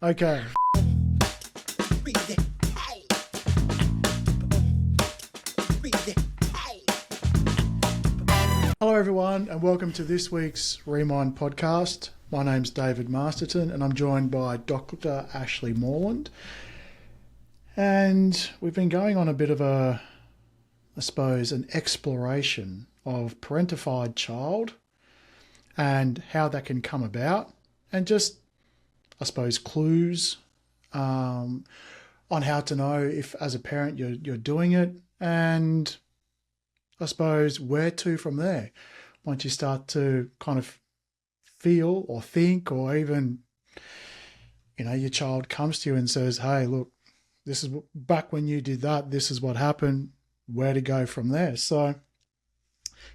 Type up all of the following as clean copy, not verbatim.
Okay. Hello everyone and welcome to this week's Remind podcast. My name's David Masterton and I'm joined by Dr. Ashleigh Moreland. And we've been going on a bit of an exploration of parentified child and how that can come about, and just, I suppose, clues on how to know if, as a parent, you're doing it, and I suppose where to from there once you start to kind of feel or think, or even, your child comes to you and says, hey, look, this is back when you did that, this is what happened, where to go from there. So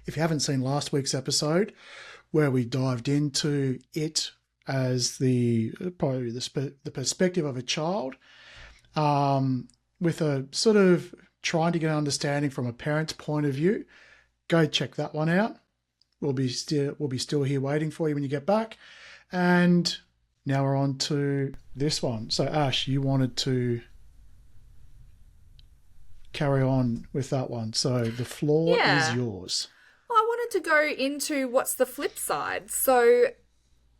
if you haven't seen last week's episode where we dived into it as the perspective of a child, with a sort of trying to get an understanding from a parent's point of view, go check that one out. We'll be still here waiting for you when you get back. And now we're on to this one. So Ash, you wanted to carry on with that one. So the floor is yours. Well, I wanted to go into what's the flip side. So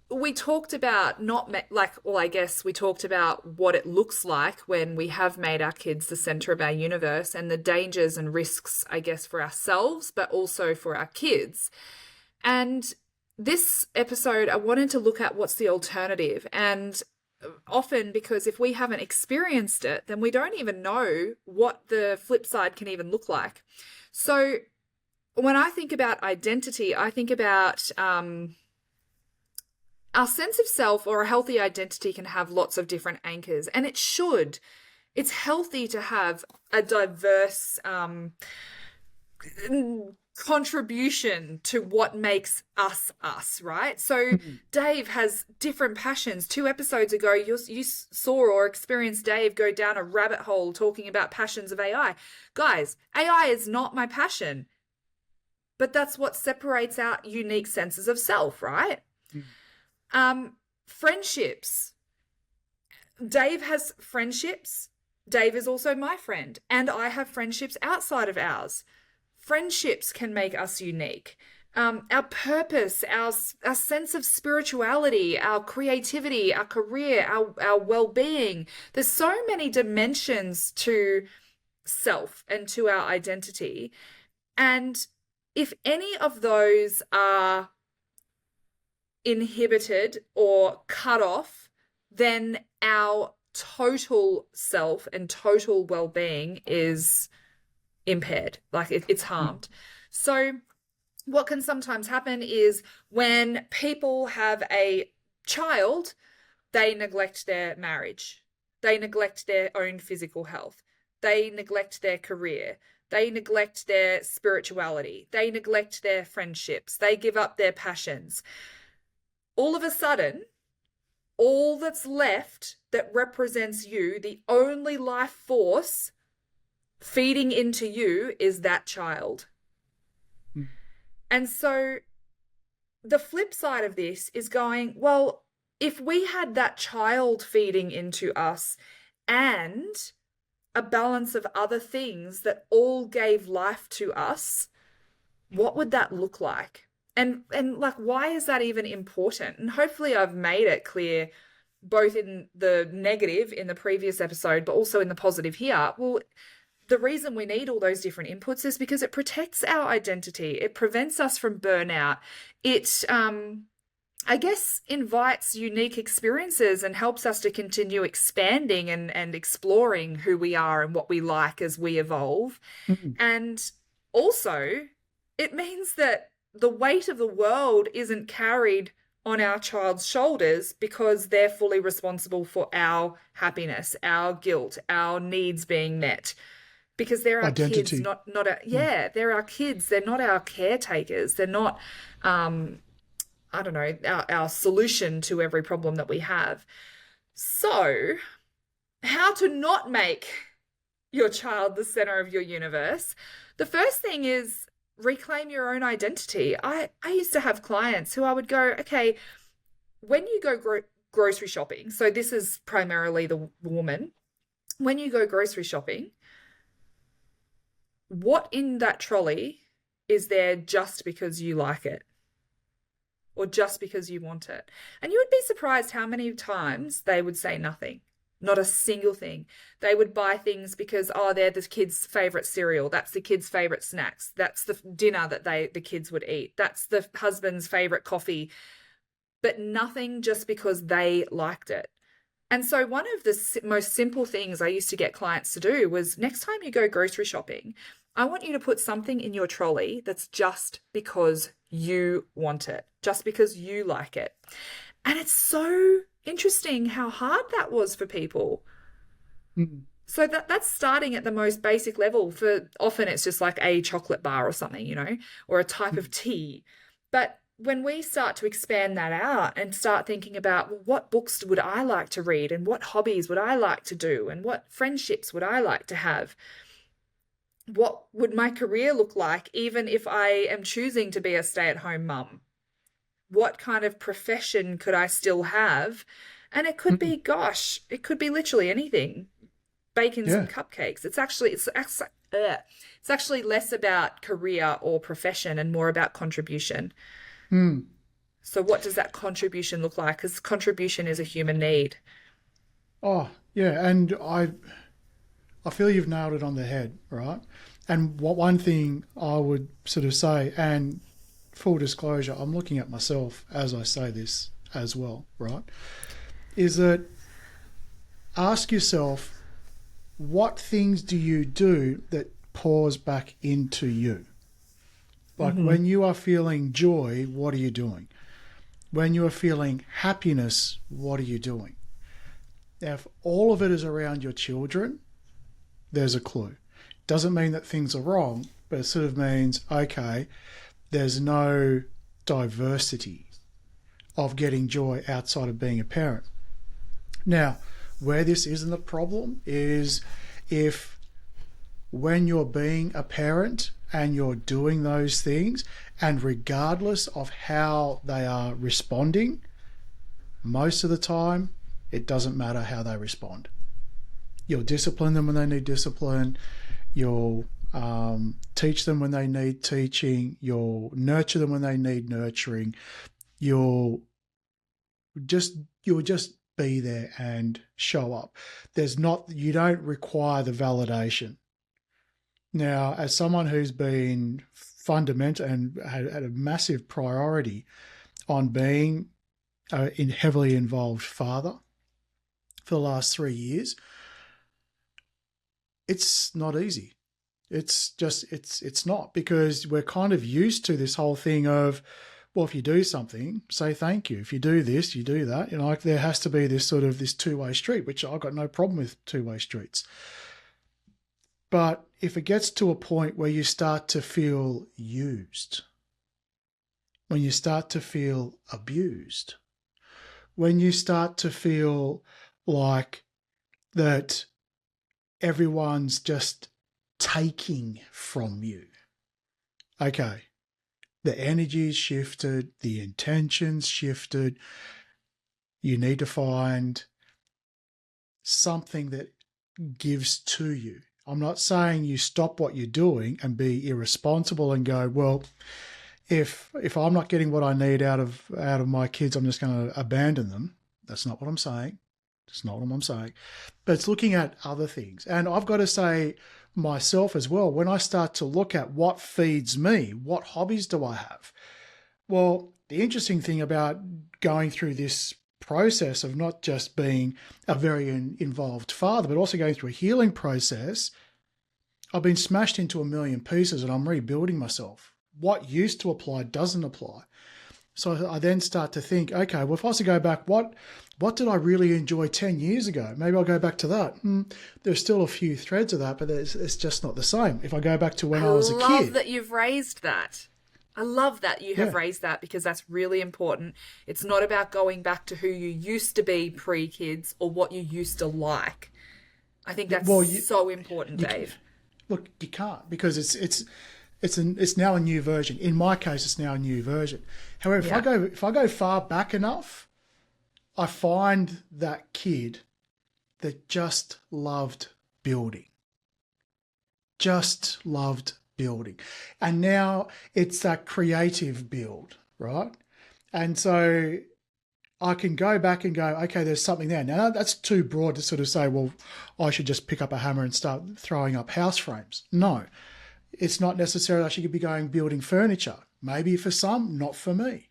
we talked about we talked about what it looks like when we have made our kids the center of our universe, and the dangers and risks, I guess, for ourselves, but also for our kids. And this episode, I wanted to look at what's the alternative. And often, because if we haven't experienced it, then we don't even know what the flip side can even look like. So when I think about identity, I think about our sense of self, or a healthy identity, can have lots of different anchors, and it should. It's healthy to have a diverse contribution to what makes us, right? So Dave has different passions. 2 episodes ago, you saw or experienced Dave go down a rabbit hole talking about passions of AI. Guys, AI is not my passion, but that's what separates our unique senses of self, right? Friendships. Dave has friendships. Dave is also my friend, and I have friendships outside of ours. Friendships can make us unique. Our purpose, our sense of spirituality, our creativity, our career, our well-being. There's so many dimensions to self and to our identity. And if any of those are inhibited or cut off, then our total self and total well-being is impaired, like it's harmed. So what can sometimes happen is when people have a child, they neglect their marriage, they neglect their own physical health, they neglect their career, they neglect their spirituality, they neglect their friendships, they give up their passions. All of a sudden, all that's left that represents you, the only life force feeding into you, is that child. And so the flip side of this is going, well, if we had that child feeding into us and a balance of other things that all gave life to us, what would that look like? And why is that even important? And hopefully I've made it clear, both in the negative in the previous episode, but also in the positive here. Well, the reason we need all those different inputs is because it protects our identity. It prevents us from burnout. It, I guess, invites unique experiences and helps us to continue expanding and exploring who we are and what we like as we evolve. And also, it means that the weight of the world isn't carried on our child's shoulders because they're fully responsible for our happiness, our guilt, our needs being met. Because they're our identity. Kids, they're our kids. They're not our caretakers. They're not, our solution to every problem that we have. So how to not make your child the center of your universe? The first thing is reclaim your own identity. I used to have clients who I would go, okay, when you go grocery shopping. So this is primarily the woman. When you go grocery shopping, what in that trolley is there just because you like it or just because you want it? And you would be surprised how many times they would say nothing, not a single thing. They would buy things because, oh, they're the kids' favorite cereal. That's the kids' favorite snacks. That's the dinner that the kids would eat. That's the husband's favorite coffee. But nothing just because they liked it. And so one of the most simple things I used to get clients to do was, next time you go grocery shopping, I want you to put something in your trolley that's just because you want it, just because you like it. And it's so interesting how hard that was for people. Mm. So that's starting at the most basic level. For often it's just like a chocolate bar or something, or a type of tea. But when we start to expand that out and start thinking about, well, what books would I like to read, and what hobbies would I like to do, and what friendships would I like to have? What would my career look like even if I am choosing to be a stay-at-home mum? What kind of profession could I still have? And it could be, gosh, it could be literally anything. Baking some cupcakes. It's actually less about career or profession and more about contribution. So what does that contribution look like? Because contribution is a human need. Oh, yeah. And I feel you've nailed it on the head, right? And one thing I would sort of say, and full disclosure, I'm looking at myself as I say this as well, right? Is that ask yourself, what things do you do that pours back into you? Like when you are feeling joy, what are you doing? When you are feeling happiness, what are you doing? Now, if all of it is around your children, there's a clue. Doesn't mean that things are wrong, but it sort of means, okay, there's no diversity of getting joy outside of being a parent. Now, where this isn't a problem is if when you're being a parent and you're doing those things, and regardless of how they are responding, most of the time, it doesn't matter how they respond. You'll discipline them when they need discipline. You'll teach them when they need teaching. You'll nurture them when they need nurturing. You'll just be there and show up. You don't require the validation. Now, as someone who's been fundamental and had a massive priority on being a heavily involved father for the last 3 years, it's not easy. It's not, because we're kind of used to this whole thing of, well, if you do something, say thank you. If you do this, you do that. Like there has to be this two-way street, which I've got no problem with two-way streets. But if it gets to a point where you start to feel used, when you start to feel abused, when you start to feel like that everyone's just taking from you, okay, the energy's shifted, the intention's shifted. You need to find something that gives to you. I'm not saying you stop what you're doing and be irresponsible and go, well, if I'm not getting what I need out of my kids, I'm just going to abandon them. That's not what I'm saying. It's not what I'm saying. But it's looking at other things. And I've got to say myself as well, when I start to look at what feeds me, what hobbies do I have? Well, the interesting thing about going through this process of not just being a very involved father, but also going through a healing process, I've been smashed into a million pieces and I'm rebuilding myself. What used to apply doesn't apply. So I then start to think, okay, well, if I was to go back, what did I really enjoy 10 years ago? Maybe I'll go back to that. There's still a few threads of that, but it's just not the same. If I go back to when I was a kid. I love that you've raised that. I love that you have raised that, because that's really important. It's not about going back to who you used to be pre-kids or what you used to like. I think that's so important, Dave. Look, you can't, because it's now a new version. In my case, it's now a new version. However, if I go far back enough, I find that kid that just loved building, just loved building. And now it's that creative build, right? And so I can go back and go, okay, there's something there. Now, that's too broad to sort of say, well, I should just pick up a hammer and start throwing up house frames. No, it's not necessarily I should be going building furniture. Maybe for some, not for me.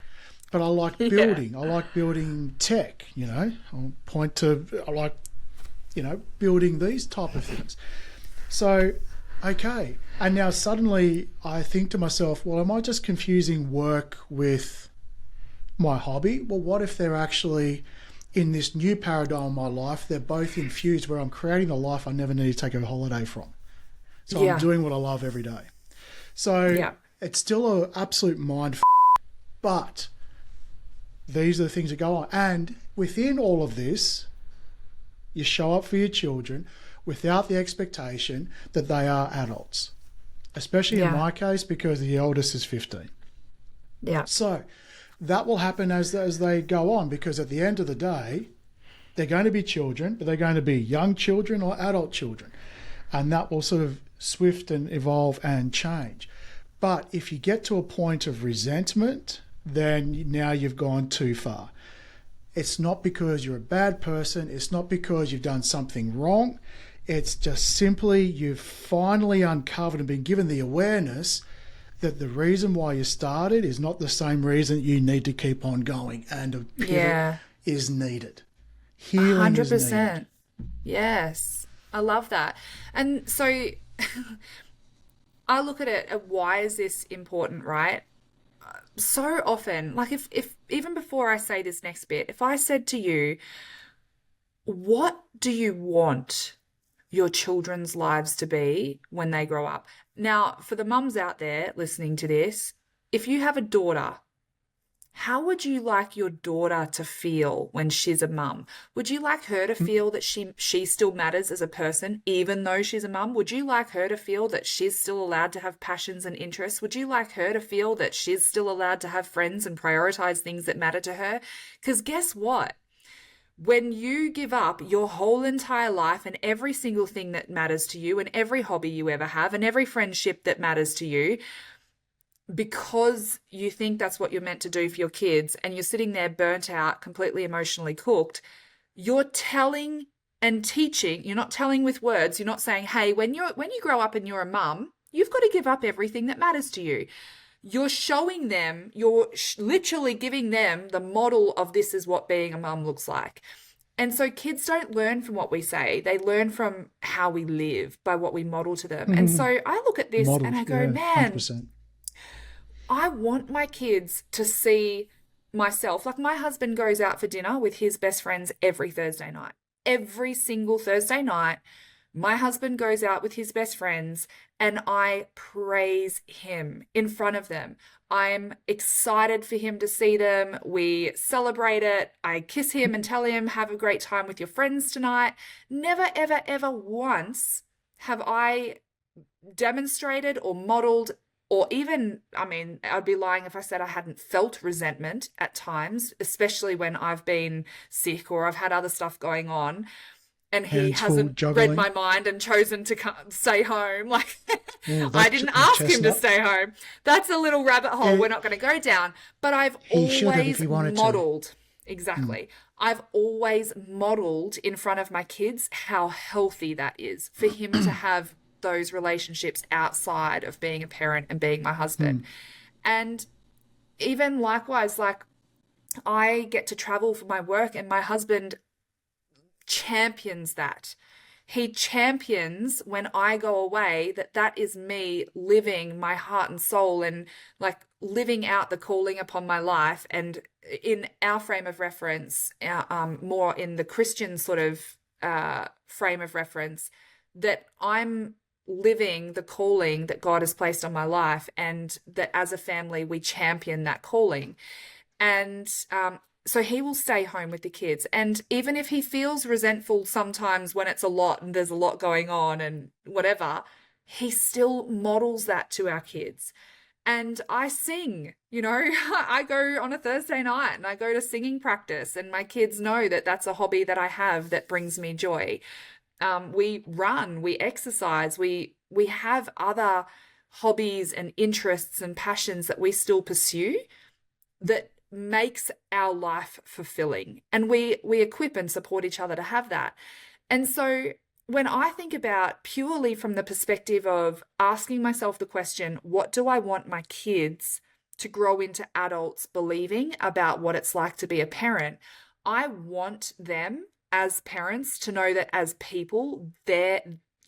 But I like building. Yeah. I like building tech, you know. I like, you know, building these type of things. So, okay. And now suddenly I think to myself, well, am I just confusing work with my hobby? Well, what if they're actually in this new paradigm of my life, they're both infused where I'm creating a life I never need to take a holiday from. So I'm doing what I love every day. So it's still an absolute but these are the things that go on. And within all of this, you show up for your children without the expectation that they are adults, especially in my case, because the eldest is 15. Yeah. So that will happen as they go on, because at the end of the day, they're going to be children, but they're going to be young children or adult children. And that will sort of swift and evolve and change. But if you get to a point of resentment, then now you've gone too far. It's not because you're a bad person. It's not because you've done something wrong. It's just simply you've finally uncovered and been given the awareness that the reason why you started is not the same reason you need to keep on going, and a pivot is needed. Healing 100%. Is needed. Yes, I love that. And so I look at it, why is this important, right? So often, like if even before I say this next bit, if I said to you, what do you want your children's lives to be when they grow up? Now, for the mums out there listening to this, if you have a daughter, how would you like your daughter to feel when she's a mum? Would you like her to feel that she still matters as a person, even though she's a mum? Would you like her to feel that she's still allowed to have passions and interests? Would you like her to feel that she's still allowed to have friends and prioritize things that matter to her? Because guess what? When you give up your whole entire life and every single thing that matters to you and every hobby you ever have and every friendship that matters to you, because you think that's what you're meant to do for your kids, and you're sitting there burnt out, completely emotionally cooked, you're telling and teaching, you're not telling with words, you're not saying, hey, when you grow up and you're a mum, you've got to give up everything that matters to you. You're showing them, you're literally giving them the model of this is what being a mum looks like. And so kids don't learn from what we say. They learn from how we live, by what we model to them. And so I look at this and I go, man, 100%. I want my kids to see myself. Like, my husband goes out for dinner with his best friends every Thursday night. Every single Thursday night, my husband goes out with his best friends and I praise him in front of them. I'm excited for him to see them. We celebrate it. I kiss him and tell him, have a great time with your friends tonight. Never, ever, ever once have I demonstrated or modeled, or even, I mean, I'd be lying if I said I hadn't felt resentment at times, especially when I've been sick or I've had other stuff going on. And he hasn't read my mind and chosen to stay home. Like, I didn't ask him to stay home. That's a little rabbit hole we're not going to go down. But I've always modeled. Exactly. I've always modeled in front of my kids how healthy that is for him to have those relationships outside of being a parent and being my husband. And even likewise, like, I get to travel for my work and my husband champions that. He champions when I go away that is me living my heart and soul and like living out the calling upon my life. And in our frame of reference, more in the Christian sort of frame of reference, that I'm living the calling that God has placed on my life, and that as a family we champion that calling. And so he will stay home with the kids. And even if he feels resentful sometimes when it's a lot and there's a lot going on and whatever, he still models that to our kids. and I sing, I go on a Thursday night and I go to singing practice, and my kids know that that's a hobby that I have that brings me joy. We run, we exercise, we have other hobbies and interests and passions that we still pursue that makes our life fulfilling, and we equip and support each other to have that. And so when I think about purely from the perspective of asking myself the question, what do I want my kids to grow into adults believing about what it's like to be a parent? I want them as parents to know that as people, their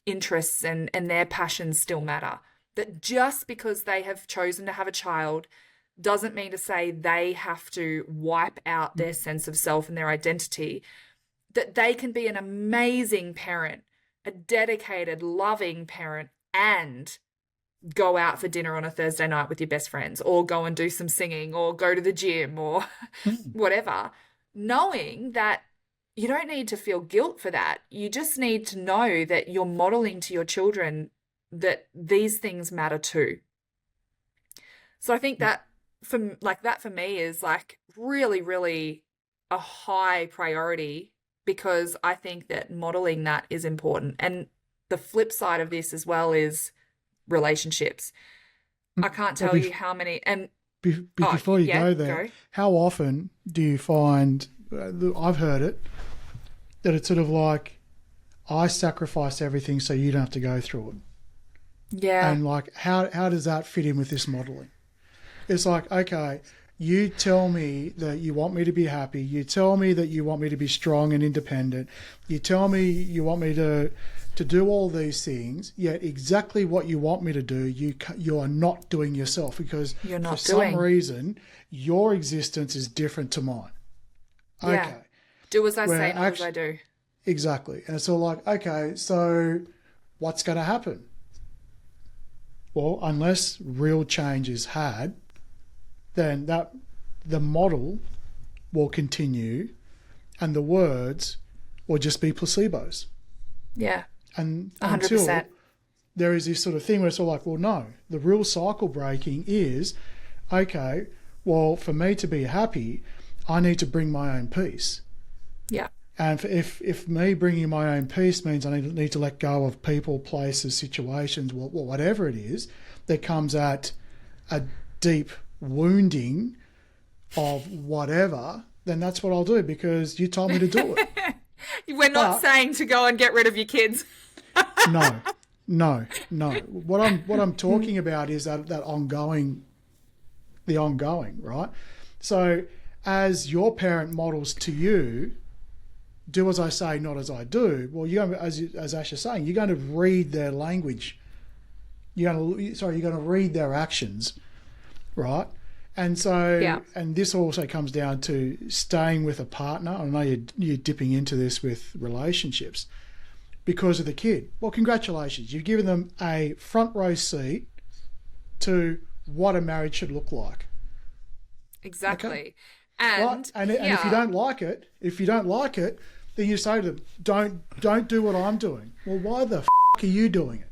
interests and their passions still matter. That just because they have chosen to have a child doesn't mean to say they have to wipe out their sense of self and their identity. That they can be an amazing parent, a dedicated, loving parent, and go out for dinner on a Thursday night with your best friends, or go and do some singing, or go to the gym, or whatever, knowing that you don't need to feel guilt for that. You just need to know that you're modeling to your children that these things matter too. So I think that for me is like really, really a high priority, because I think that modeling that is important. And the flip side of this as well is relationships. I can't tell you how many, and before you go there, how often do you find, I've heard it, that it's sort of like, I sacrifice everything so you don't have to go through it. Yeah. And like, how does that fit in with this modeling? It's like, okay, you tell me that you want me to be happy. You tell me that you want me to be strong and independent. You tell me you want me to do all these things, yet exactly what you want me to do, you are not doing yourself, because for some reason your existence is different to mine. Okay. Yeah. Do as I say, not as I do. Exactly. And it's all like, okay, so what's going to happen? Well, unless real change is had, then the model will continue and the words will just be placebos. Yeah. And 100%. Until there is this sort of thing where it's all like, well, no, the real cycle breaking is, okay, well, for me to be happy, I need to bring my own peace. Yeah. And if me bringing my own peace means I need to let go of people, places, situations, whatever it is that comes at a deep wounding of whatever, then that's what I'll do, because you told me to do it. We're not saying to go and get rid of your kids. No. What I'm talking about is that ongoing, right? So as your parent models to you, do as I say, not as I do. Well, as Ash is saying, you're going to read their language. You're going to read their actions, right? And so, and this also comes down to staying with a partner. I know you're dipping into this with relationships because of the kid. Well, congratulations. You've given them a front row seat to what a marriage should look like. Exactly. Okay? And, right? And if you don't like it, then you say to them, don't do what I'm doing. Well, why the are you doing it?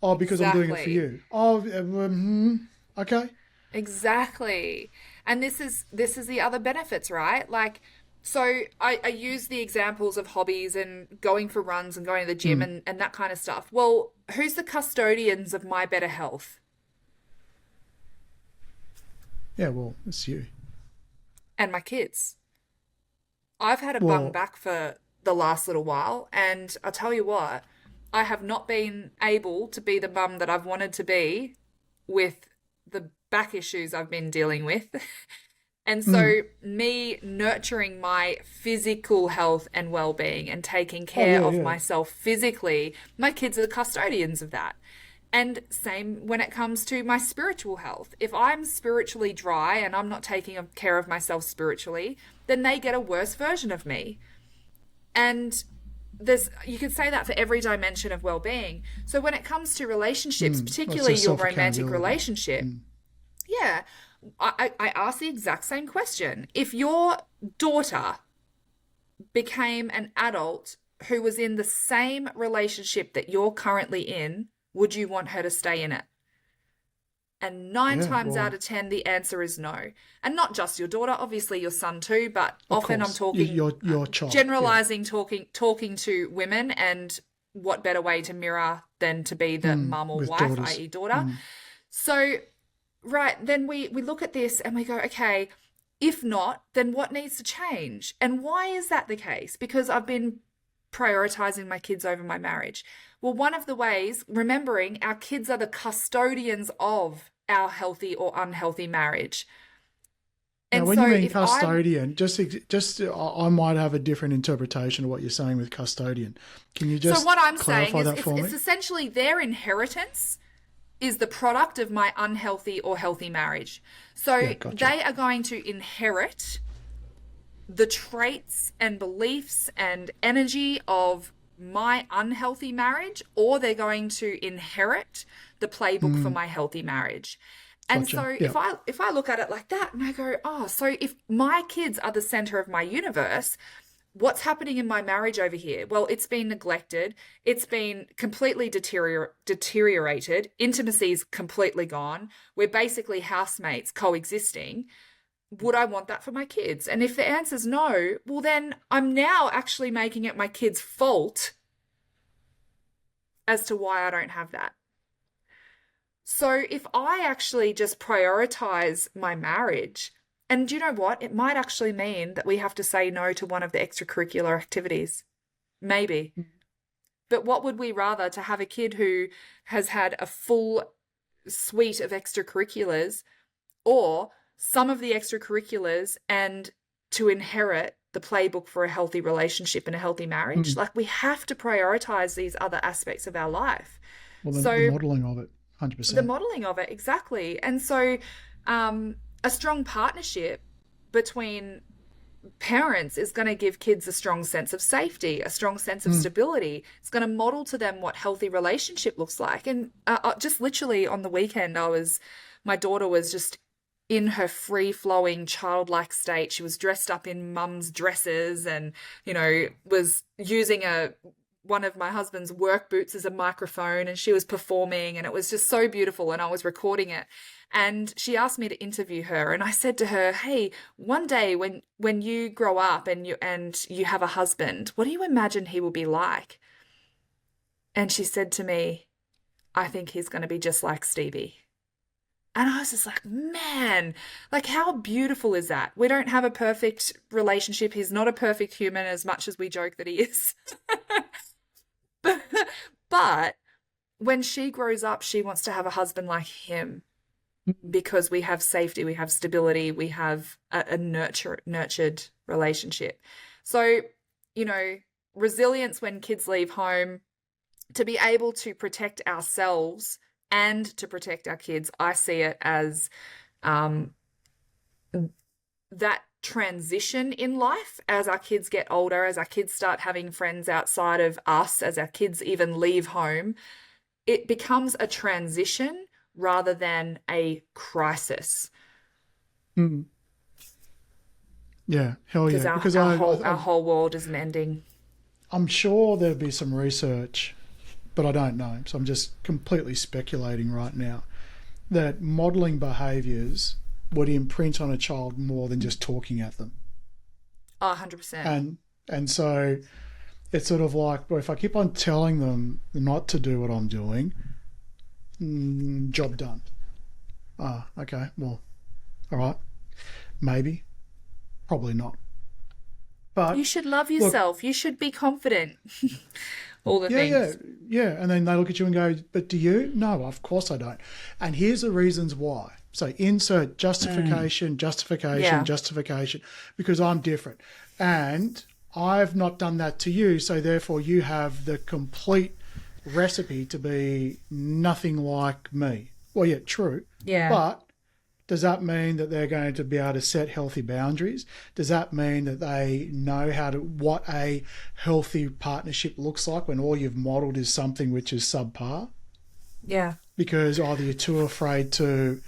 Oh, because I'm doing it for you. Oh, okay. Exactly. And this is the other benefits, right? Like, so I use the examples of hobbies and going for runs and going to the gym and that kind of stuff. Well, who's the custodians of my better health? Yeah, well, it's you. And my kids. I've had a bum back for the last little while, and I'll tell you what, I have not been able to be the mum that I've wanted to be with the back issues I've been dealing with. And so me nurturing my physical health and well-being and taking care of myself physically, my kids are the custodians of that. And same when it comes to my spiritual health. If I'm spiritually dry and I'm not taking care of myself spiritually, then they get a worse version of me. And you could say that for every dimension of well-being. So when it comes to relationships, particularly your romantic relationship, I ask the exact same question. If your daughter became an adult who was in the same relationship that you're currently in, would you want her to stay in it? And 9 Yeah, times out well, of 10, the answer is no. And not just your daughter, obviously your son too, but of often I'm course, talking, your child. Yeah. generalizing, talking to women, and what better way to mirror than to be the mum or With wife, daughters. i.e. daughter. Mm. So, right, then we look at this and we go, okay, if not, then what needs to change? And why is that the case? Because I've been prioritizing my kids over my marriage. Well, one of the ways, remembering our kids are the custodians of our healthy or unhealthy marriage. Now, And when so you mean if I'm custodian, just I might have a different interpretation of what you're saying with custodian. Can you so just what I'm saying clarify is that for it's me? essentially their inheritance is the product of my unhealthy or healthy marriage. So Yeah, gotcha. they are going to inherit the traits and beliefs and energy of my unhealthy marriage, or they're going to inherit the playbook for Mm, my healthy marriage. And gotcha. so Yeah. if I look at it like that and I go, oh, so if my kids are the center of my universe, what's happening in my marriage over here? Well, it's been neglected. It's been completely deteriorated. Intimacy's completely gone. We're basically housemates coexisting. Would I want that for my kids? And if the answer's no, well, then I'm now actually making it my kids' fault as to why I don't have that. So if I actually just prioritize my marriage, and do you know what? It might actually mean that we have to say no to one of the extracurricular activities. Maybe. But what would we rather, to have a kid who has had a full suite of extracurriculars, or some of the extracurriculars, and to inherit the playbook for a healthy relationship and a healthy marriage? Mm. Like, we have to prioritize these other aspects of our life. Well, the So modelling of it, the 100%. modeling of it, exactly. And so a strong partnership between parents is going to give kids a strong sense of safety, a strong sense of Mm. stability. It's going to model to them what healthy relationship looks like. And just literally on the weekend, my daughter was just in her free flowing childlike state. She was dressed up in mum's dresses and, was using one of my husband's work boots as a microphone, and she was performing, and it was just so beautiful, and I was recording it. And she asked me to interview her, and I said to her, "Hey, one day when you grow up and you have a husband, what do you imagine he will be like?" And she said to me, "I think he's going to be just like Stevie." And I was just like, man, like, how beautiful is that? We don't have a perfect relationship. He's not a perfect human, as much as we joke that he is. But when she grows up, she wants to have a husband like him, because we have safety, we have stability, we have a nurtured relationship. So, resilience when kids leave home, to be able to protect ourselves and to protect our kids, I see it as that transition in life as our kids get older, as our kids start having friends outside of us, as our kids even leave home. It becomes a transition rather than a crisis, Mm. Yeah, hell because yeah. our, Because our whole our whole world isn't ending. I'm sure there'll be some research, but I don't know. So I'm just completely speculating right now that modelling behaviours would imprint on a child more than just talking at them. 100%. And so it's sort of like, well, if I keep on telling them not to do what I'm doing, job done. Ah, okay, well, all right, maybe, probably not. You But should love look, yourself. You should be confident. All the yeah, yeah, things. yeah. And then they look at you and go, but do you? No, of course I don't. And here's the reasons why. So insert justification, justification, Yeah. justification, because I'm different. And I've not done that to you, so therefore you have the complete recipe to be nothing like me. Well, yeah, true. Yeah. But does that mean that they're going to be able to set healthy boundaries? Does that mean that they know what a healthy partnership looks like when all you've modelled is something which is subpar? Yeah. Because either you're too afraid to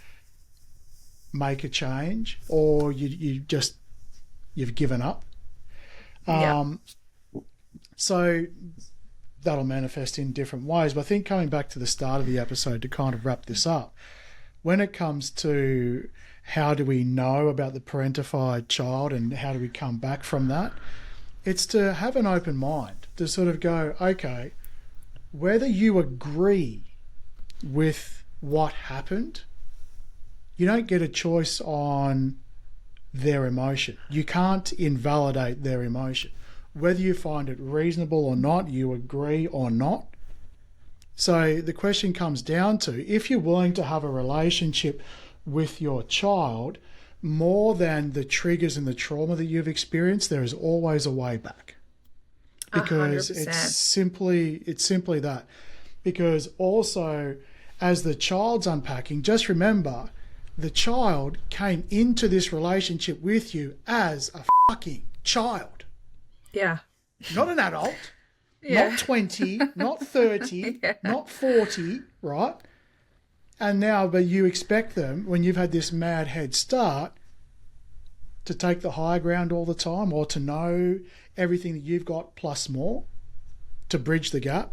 make a change, or you've given up. Yeah. So that'll manifest in different ways. But I think coming back to the start of the episode to kind of wrap this up, when it comes to how do we know about the parentified child and how do we come back from that, it's to have an open mind, to sort of go, okay, whether you agree with what happened, you don't get a choice on their emotion. You can't invalidate their emotion. Whether you find it reasonable or not, you agree or not. So the question comes down to, if you're willing to have a relationship with your child, more than the triggers and the trauma that you've experienced, there is always a way back. Because 100%. it's simply that. Because also, as the child's unpacking, just remember, the child came into this relationship with you as a fucking child. Yeah. Not an adult. Yeah. Not 20, not 30, not 40, right? And now, but you expect them, when you've had this mad head start, to take the high ground all the time, or to know everything that you've got plus more, to bridge the gap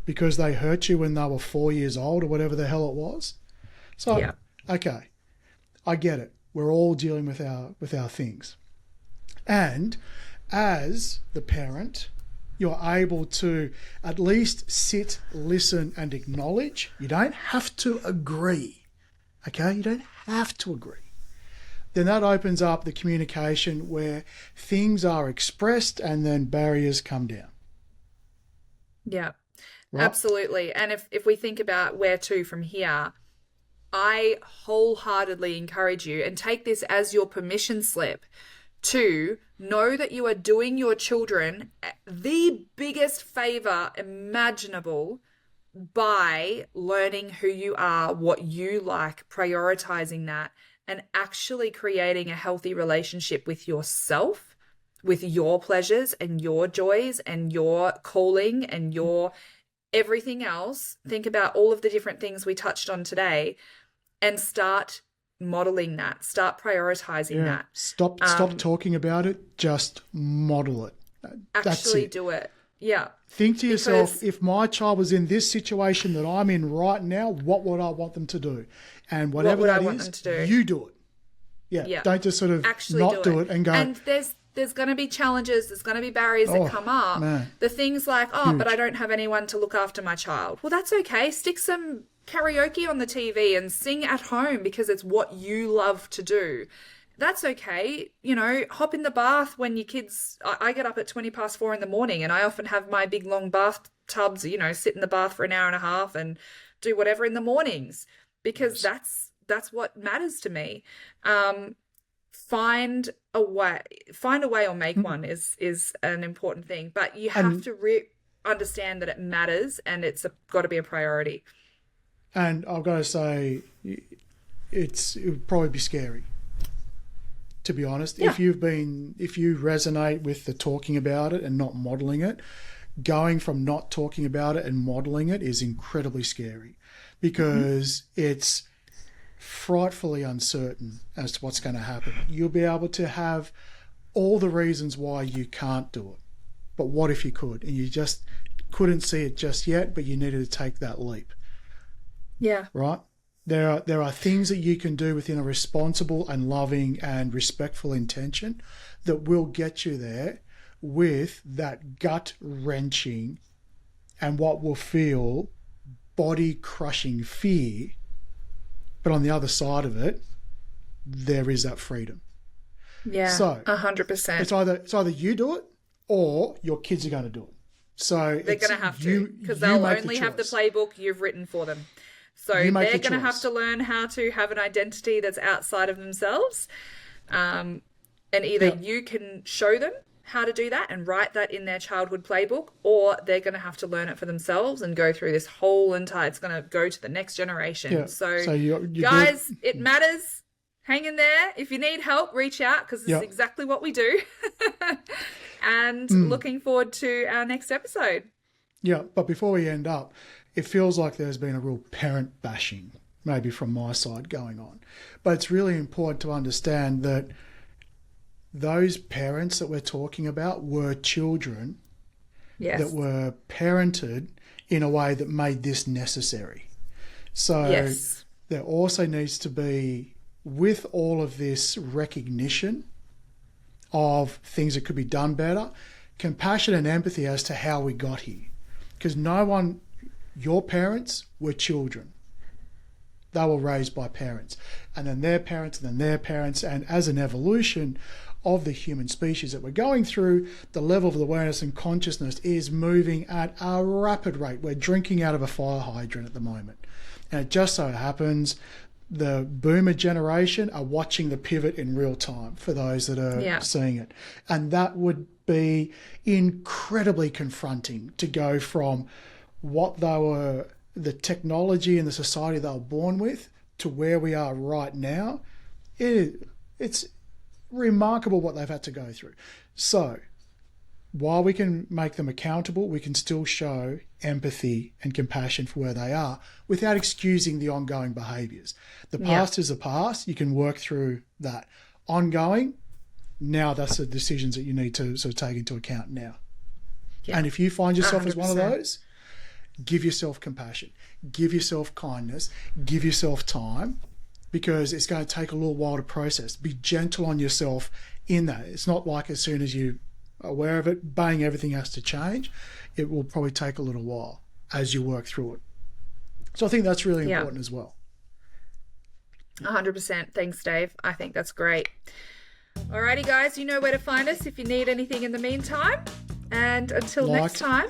because they hurt you when they were 4 years old or whatever the hell it was. So, Yeah. okay, I get it. We're all dealing with our things. And as the parent, you're able to at least sit, listen, and acknowledge. You don't have to agree, okay? You don't have to agree. Then that opens up the communication where things are expressed and then barriers come down. Yeah, Right? absolutely. And if we think about where to from here, I wholeheartedly encourage you, and take this as your permission slip, to know that you are doing your children the biggest favor imaginable by learning who you are, what you like, prioritizing that, and actually creating a healthy relationship with yourself, with your pleasures and your joys and your calling and your everything else. Think about all of the different things we touched on today and start modeling that, start prioritizing that. Stop talking about it, just model it. That's Actually it. do it. Yeah. Think to yourself, if my child was in this situation that I'm in right now, what would I want them to do? And whatever that is, you do it. Yeah. Don't just sort of actually not do it and go. And there's going to be challenges, there's going to be barriers that come up. Man. The things like, but I don't have anyone to look after my child. Well, that's okay. Stick some karaoke on the TV and sing at home because it's what you love to do. That's okay. You know, hop in the bath when your kids, I get up at 4:20 in the morning, and I often have my big long bathtubs, you know, sit in the bath for an hour and a half and do whatever in the mornings, because that's what matters to me. Find a way or make one is an important thing, but you have to understand that it matters and it's got to be a priority. And I've got to say, it would probably be scary, to be honest. Yeah. If you resonate with the talking about it and not modeling it, going from not talking about it and modeling it is incredibly scary, because it's frightfully uncertain as to what's going to happen. You'll be able to have all the reasons why you can't do it, but what if you could, and you just couldn't see it just yet, but you needed to take that leap. Yeah. Right? There are things that you can do within a responsible and loving and respectful intention that will get you there with that gut-wrenching and what will feel body-crushing fear. But on the other side of it, there is that freedom. Yeah, so 100%. It's either you do it or your kids are going to do it. So they're going to have to, because they'll only have the playbook you've written for them. So they're going to have to learn how to have an identity that's outside of themselves. And either you can show them how to do that and write that in their childhood playbook, or they're going to have to learn it for themselves and go through this whole entire, it's going to go to the next generation. Yeah. So you guys, it matters. Hang in there. If you need help, reach out, because this is exactly what we do. And looking forward to our next episode. Yeah, but before we end up, it feels like there's been a real parent bashing, maybe from my side, going on. But it's really important to understand that those parents that we're talking about were children that were parented in a way that made this necessary. So there also needs to be, with all of this recognition of things that could be done better, compassion and empathy as to how we got here. Because your parents were children. They were raised by parents, and then their parents, and then their parents. And as an evolution of the human species that we're going through, the level of awareness and consciousness is moving at a rapid rate. We're drinking out of a fire hydrant at the moment. And it just so happens the boomer generation are watching the pivot in real time, for those that are seeing it. And that would be incredibly confronting, to go from what they were, the technology and the society they were born with, to where we are right now. It's remarkable what they've had to go through. So while we can make them accountable, we can still show empathy and compassion for where they are without excusing the ongoing behaviours. The past is the past. You can work through that. Ongoing, now that's the decisions that you need to sort of take into account now. Yeah. And if you find yourself 100%. As one of those, give yourself compassion, give yourself kindness, give yourself time, because it's going to take a little while to process. Be gentle on yourself in that. It's not like as soon as you are aware of it, bang, everything has to change. It will probably take a little while as you work through it. So I think that's really important as well. 100%. Thanks, Dave. I think that's great. Alrighty, guys, you know where to find us if you need anything in the meantime. And until next time,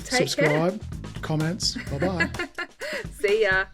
take care. Subscribe, comments. Bye-bye. See ya.